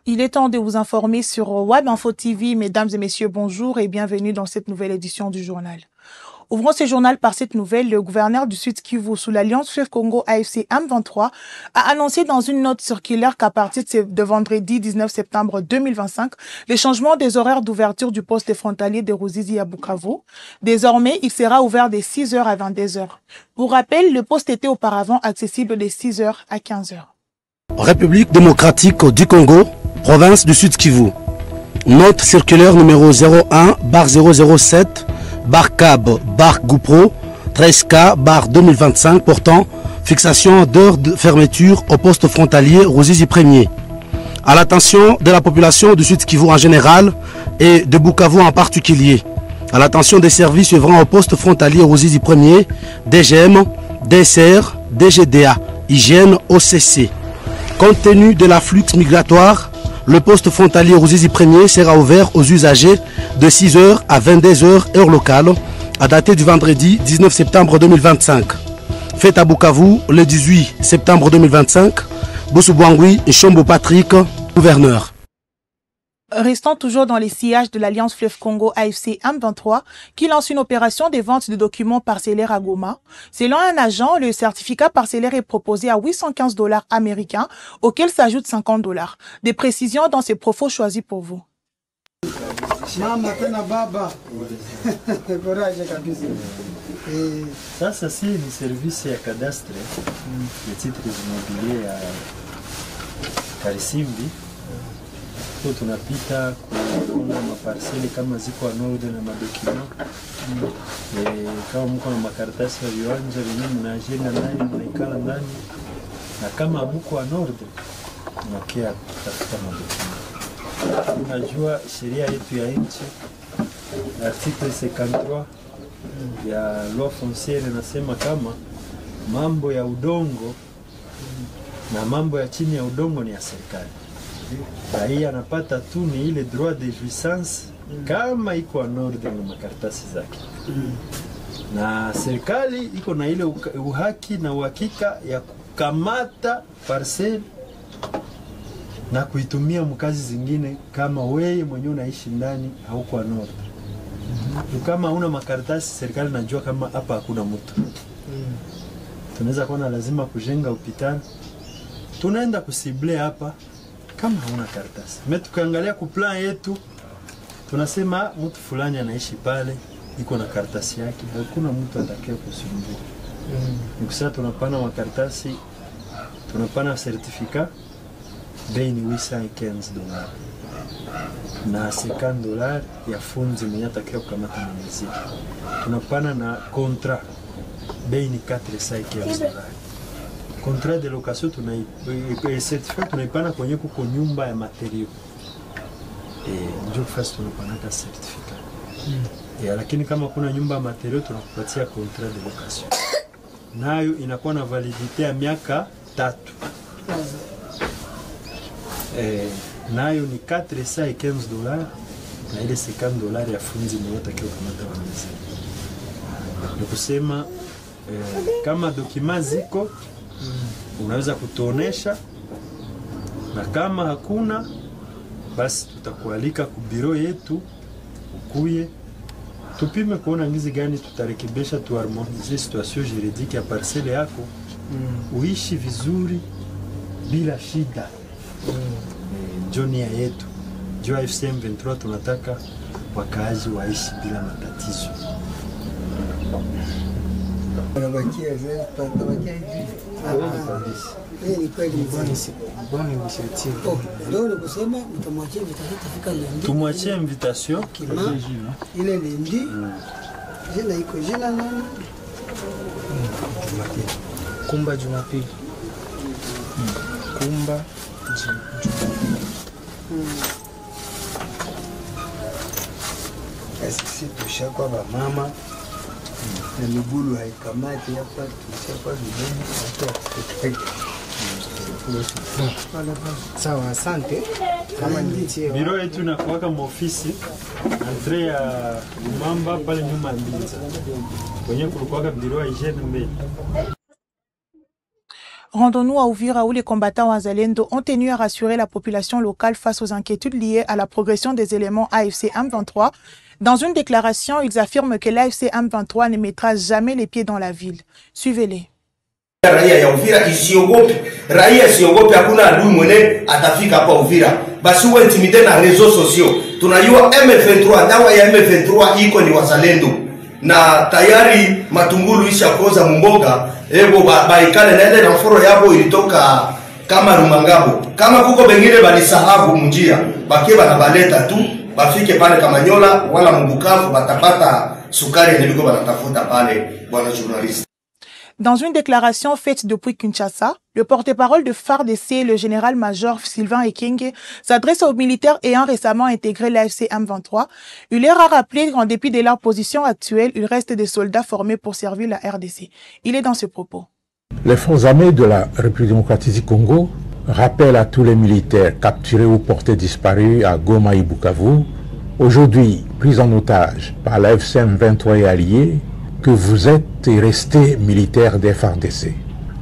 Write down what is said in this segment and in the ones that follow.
Il est temps de vous informer sur Web Info TV. Mesdames et messieurs, bonjour et bienvenue dans cette nouvelle édition du journal. Ouvrons ce journal par cette nouvelle. Le gouverneur du Sud Kivu sous l'Alliance Fleuve Congo AFC M23 a annoncé dans une note circulaire qu'à partir de vendredi 19 septembre 2025, le changement des horaires d'ouverture du poste frontalier de Ruzizi à Bukavu. Désormais, il sera ouvert de 6h à 22h. Pour rappel, le poste était auparavant accessible de 6h à 15h. République démocratique du Congo, province du Sud Kivu. Note circulaire numéro 01/007/CAB/GoupRo 13K/2025 portant fixation d'heure de fermeture au poste frontalier Ruzizi 1er. À l'attention de la population du Sud Kivu en général et de Bukavu en particulier. À l'attention des services œuvrant au poste frontalier Ruzizi 1er, DGM, DSR, DGDA, Hygiène, OCC. Compte tenu de l'afflux migratoire, le poste frontalier Ruzizi 1er sera ouvert aux usagers de 6h à 22h heure locale, à dater du vendredi 19 septembre 2025. Fête à Bukavu le 18 septembre 2025. Boussou Bouangui et Chombo Patrick, gouverneur. Restant toujours dans les sillages de l'Alliance Fleuve Congo AFC M23, qui lance une opération de vente de documents parcellaires à Goma. Selon un agent, le certificat parcellaire est proposé à $815 américains, auquel s'ajoutent $50. Des précisions dans ces propos choisis pour vous. Sasa si ni service ya cadastre ya titres immobiliers ya Karisimbi. Tunapita kuona maparseli kama ziko anorde na madokima kama mko na makaratasi ya viwanja wenyewe mnajenga ndani mnaikala ndani, na kama mko anorde mnakia kutafuta madokima. Unajua sheria yetu ya nchi article 53 ya loi foncière inasema kama mambo ya udongo na mambo ya chini ya udongo ni ya serikali. Raia anapata tu ni ile droit de jouissance kama iko en ordre na makaratasi zake. Na serikali iko na ile uhaki na uhakika ya kukamata parcel na kuitumia mkazi zingine kama wewe mwenyewe unaishi ndani hauko en ordre. Kama una makaratasi serikali najua kama hapa hakuna mtu. Tunaweza kuona lazima kujenga hospitali. Tunaenda kusible hapa kama hauna karatasi. Tukiangalia ku plan yetu tunasema mtu fulani anaishi pale iko na karatasi yake, hakuna mtu atakaye kusumbua. Nikisema tunapana makaratasi, tunapana certificat, bei ni $815 na $50 ya funzi mwenye atakaye kukamata mwenezi. Tunapana na contrat, bei ni $415. Contrat de location certificat tunaipana kwenye kuko nyumba ya material. Ndio fasi tunapanaka certificat. Lakini kama kuna nyumba ya material tunakupatia contrat de location. Nayo inakuwa na validite ya miaka 3. Nayo ni $415 na ile $50 ya funzi mwenye atakiwa kamata wanezi. Ni kusema kama dokima ziko unaweza kutuonesha, na kama hakuna basi tutakualika ku biro yetu ukuye tupime kuona ngizi gani tutarekebisha, tuharmonize situation juridique ya parcelle yako uishi vizuri bila shida. Jonia yetu jo AFC M23 tunataka wakaaji waishi bila matatizo. Tumwachie invitation ile lendi jina iko jina nani Kumba Jumapili. Kumba sisi tushakwa ba mama na migulu haikamati hapa, tushakwa vijana sawa, asante. Kama nitie biro yetu na kuwaka maofisi entre ya Lumamba pale nyuma Mbinza kwenye kulikuwa biro ya hygiene mbele. Rendons-nous à Uvira où les combattants Wazalendo ont tenu à rassurer la population locale face aux inquiétudes liées à la progression des éléments AFC M23. Dans une déclaration, ils affirment que l'AFC M23 ne mettra jamais les pieds dans la ville. Suivez-les. Raia ya Uvira isiogope, hakuna adui mwene atafika hapa Uvira. Basi uwe intimide na rezo sosio. Tunajua M23, dawa ya M23 iko ni Wazalendo. Na tayari matungulu isha koza mumboga, ebo baikale na ile mforo yabo ilitoka kama Rumangabo. Kama kuko bengine balisahabu munjia, bakie banabaleta tu, bafike pale Kamanyola wala Mbukavu batapata sukari ndio banatafuta pale bwana journaliste. Dans une déclaration faite depuis Kinshasa, le porte-parole de FARDC, le général-major Sylvain Ekenge, s'adresse aux militaires ayant récemment intégré l'AFC M23. Il leur a rappelé qu'en dépit de leur position actuelle, il reste des soldats formés pour servir la RDC. Il est dans ce propos. Les forces armées de la République démocratique du Congo rappellent à tous les militaires capturés ou portés disparus à Goma et Bukavu, aujourd'hui pris en otage par l'AFC M23 et alliés, que vous êtes et restés militaires des FARDC.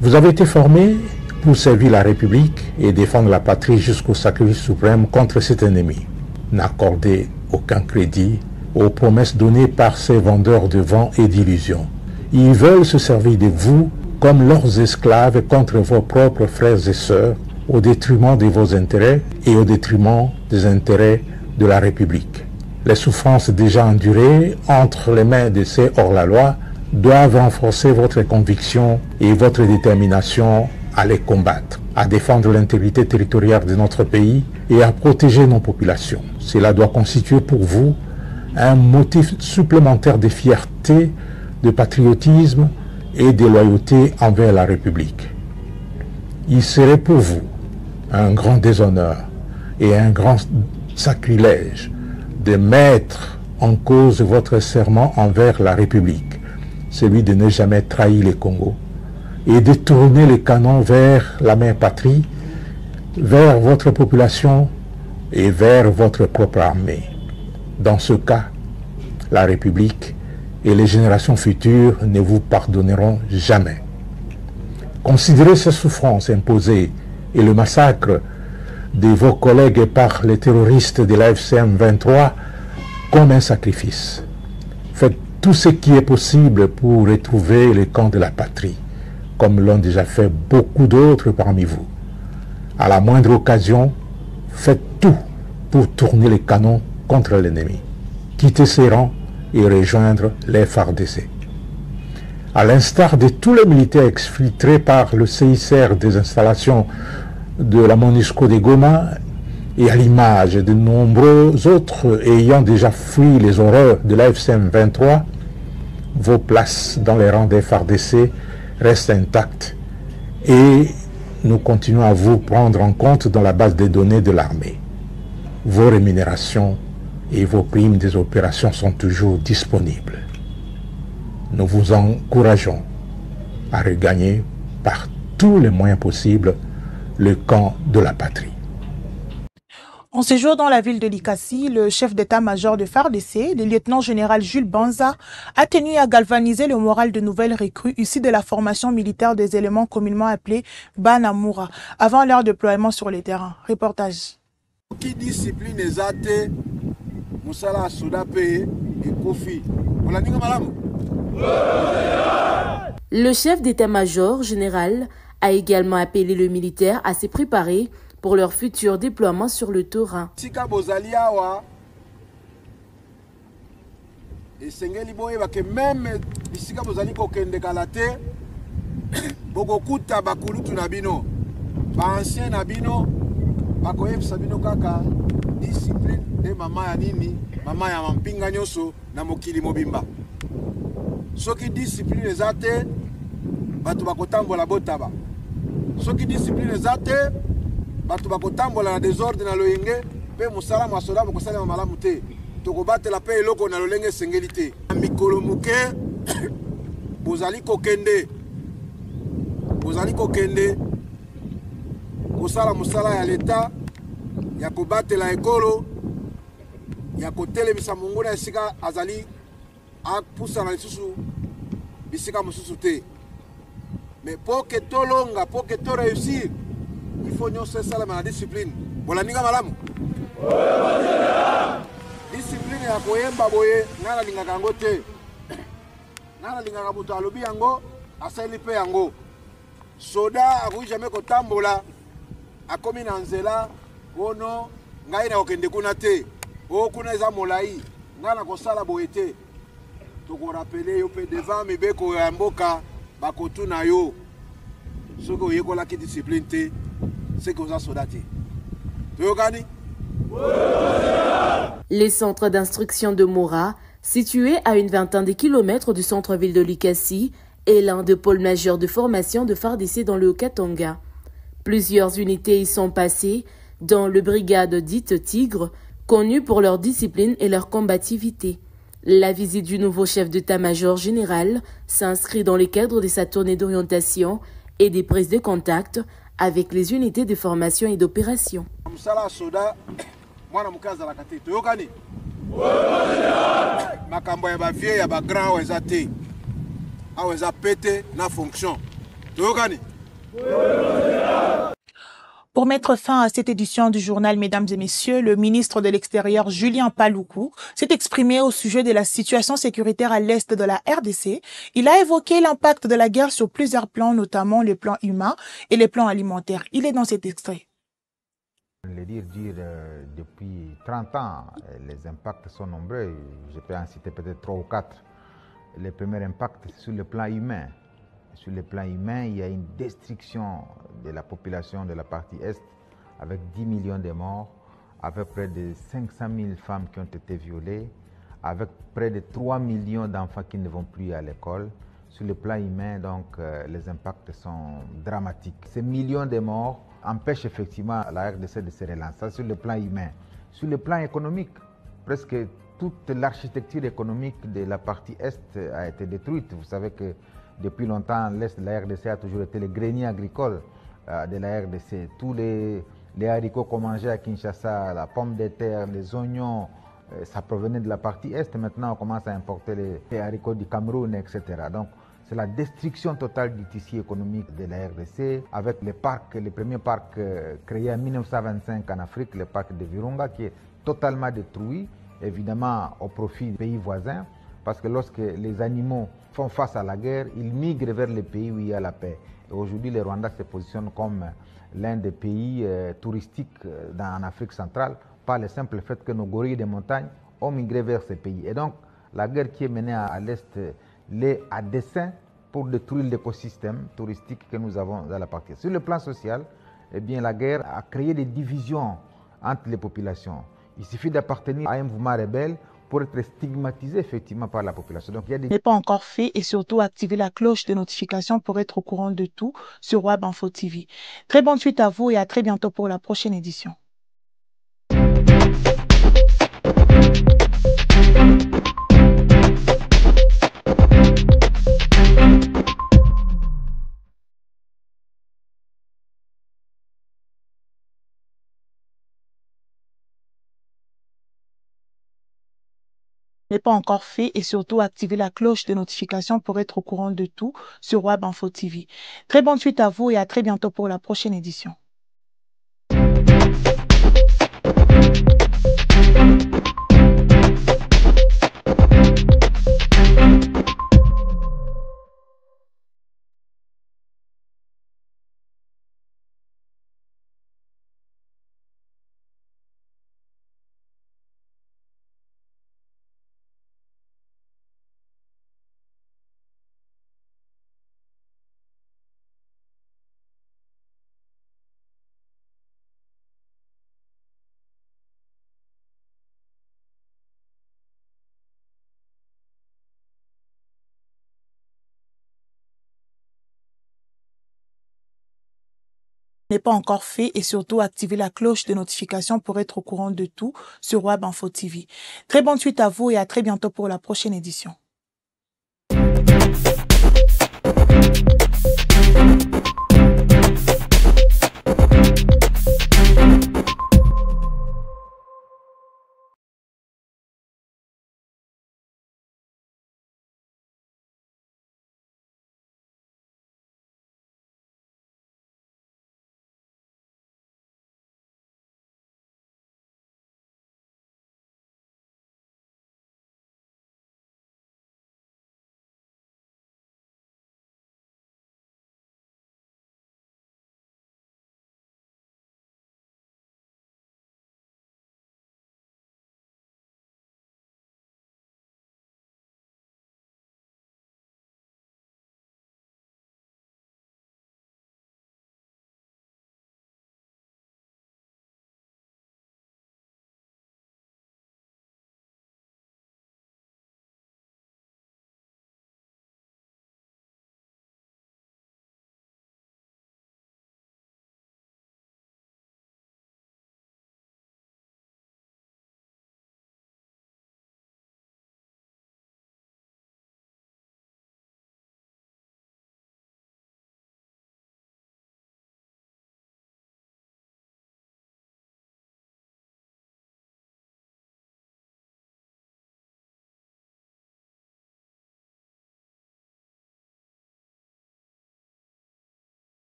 Vous avez été formés pour servir la République et défendre la patrie jusqu'au sacrifice suprême contre cet ennemi. N'accordez aucun crédit aux promesses données par ces vendeurs de vent et d'illusions. Ils veulent se servir de vous comme leurs esclaves contre vos propres frères et sœurs, au détriment de vos intérêts et au détriment des intérêts de la République. Les souffrances déjà endurées entre les mains de ces hors-la-loi doivent renforcer votre conviction et votre détermination à les combattre, à défendre l'intégrité territoriale de notre pays et à protéger nos populations. Cela doit constituer pour vous un motif supplémentaire de fierté, de patriotisme et de loyauté envers la République. Il serait pour vous un grand déshonneur et un grand sacrilège de mettre en cause votre serment envers la République, celui de ne jamais trahir le Congo, et de tourner les canons vers la mère patrie, vers votre population et vers votre propre armée. Dans ce cas, la République et les générations futures ne vous pardonneront jamais. Considérez ces souffrances imposées et le massacre de vos collègues par les terroristes de l'AFC M23 comme un sacrifice. Faites tout ce qui est possible pour retrouver le camp de la patrie, comme l'ont déjà fait beaucoup d'autres parmi vous. À la moindre occasion, faites tout pour tourner les canons contre l'ennemi. Quittez ces rangs et rejoindre les FARDC. À l'instar de tous les militaires exfiltrés par le CICR des installations de la MONUSCO de Goma et à l'image de nombreux autres ayant déjà fui les horreurs de l'AFC M23, vos places dans les rangs des FARDC restent intactes et nous continuons à vous prendre en compte dans la base des données de l'armée. Vos rémunérations et vos primes des opérations sont toujours disponibles. Nous vous encourageons à regagner par tous les moyens possibles le camp de la patrie. En séjour dans la ville de Likasi, le chef d'état-major de FARDC, le lieutenant-général Jules Banza, a tenu à galvaniser le moral de nouvelles recrues issues de la formation militaire des éléments communément appelés Banamura, avant leur déploiement sur les terrains. Reportage. Qui discipline ezate musala sodape et kofi. Le chef d'état-major général a également appelé le militaire à se préparer pour leur futur déploiement sur le terrain. Sika bozali awa esengeli boye bake même bisika bozali kokende kalate bokokuta bakulutu na bino ba ancien na bino bakoyebisa bino kaka discipline de mama ya nini mama ya mampinga nyonso na mokili mobimba soki discipline eza te bato bakotambola botaba soki discipline eza te bato bakotambola na désordre na loyenge pe mosala masoda bokosalema malamu te tokobatela pe eloko na lolenge esengeli te mikolo moke bozali kokende kosala mosala ya leta ya kobatela ekolo ya kotelemisa mongona esika azali apusana lisusu bisika mosusu te Mais pour que tout longa, pour que tout réussir, il faut nous cesser la discipline. Voilà, ninga malamu. Discipline ya koyemba boye nala linga kango te. Nala linga kabuto alobi yango, asali pe yango. Soda aku jamais kotambola. Akomi na nzela, ono ngai na okende kuna te. O kuna eza molai, ngana kosala boye te. Toko rappeler yo pe devant mibeko ya mboka bakotuna yo. Soko oyekola ki discipline te, c'est que oza soda te. Toyokani? Les centres d'instruction de Mora, situés à une vingtaine de kilomètres du centre-ville de Likasi, est l'un des pôles majeurs de formation de FARDC dans le Haut-Katanga. Plusieurs unités y sont passées, dont le brigade dite Tigre, connue pour leur discipline et leur combativité. La visite du nouveau chef d'état-major général s'inscrit dans le cadre de sa tournée d'orientation et des prises de contact avec les unités de formation et d'opération. Pour mettre fin à cette édition du journal, mesdames et messieurs, le ministre de l'Extérieur, Julien Paluku, s'est exprimé au sujet de la situation sécuritaire à l'est de la RDC. Il a évoqué l'impact de la guerre sur plusieurs plans, notamment les plans humains et les plans alimentaires. Il est dans cet extrait. Depuis 30 ans, les impacts sont nombreux. Je peux en citer peut-être 3 ou 4. Le premier impact, c'est sur le plan humain. Sur le plan humain, il y a une destruction de la population de la partie Est avec 10 millions de morts, avec près de 500 000 femmes qui ont été violées, avec près de 3 millions d'enfants qui ne vont plus à l'école. Sur le plan humain, donc, les impacts sont dramatiques. Ces millions de morts empêchent effectivement la RDC de se relancer sur le plan humain. Sur le plan économique, presque toute l'architecture économique de la partie Est a été détruite. Vous savez que depuis longtemps, l'Est de la RDC a toujours été le grenier agricole de la RDC. Tous les haricots qu'on mangeait à Kinshasa, la pomme de terre, les oignons, ça provenait de la partie Est. Maintenant, on commence à importer les haricots du Cameroun, etc. Donc, c'est la destruction totale du tissu économique de la RDC avec le premier parc créé en 1925 en Afrique, le parc de Virunga, qui est totalement détruit, évidemment au profit des pays voisins, parce que lorsque les animaux font face à la guerre, ils migrent vers les pays où il y a la paix. Et aujourd'hui, le Rwanda se positionne comme l'un des pays touristiques en Afrique centrale par le simple fait que nos gorilles des montagnes ont migré vers ces pays. Et donc, la guerre qui est menée à l'Est l'est à dessein pour détruire l'écosystème touristique que nous avons dans la partie. Sur le plan social, eh bien, la guerre a créé des divisions entre les populations. Il suffit d'appartenir à un mouvement rebelle pour être stigmatisé effectivement par la population. Donc, il y a des... N'est pas encore fait et surtout activer la cloche de notification pour être au courant de tout sur Web Info TV. Très bonne suite à vous et à très bientôt pour la prochaine édition. N'est pas encore fait et surtout activer la cloche de notification pour être au courant de tout sur Web Info TV. Très bonne suite à vous et à très bientôt pour la prochaine édition. N'est pas encore fait et surtout activer la cloche de notification pour être au courant de tout sur Web Info TV. Très bonne suite à vous et à très bientôt pour la prochaine édition.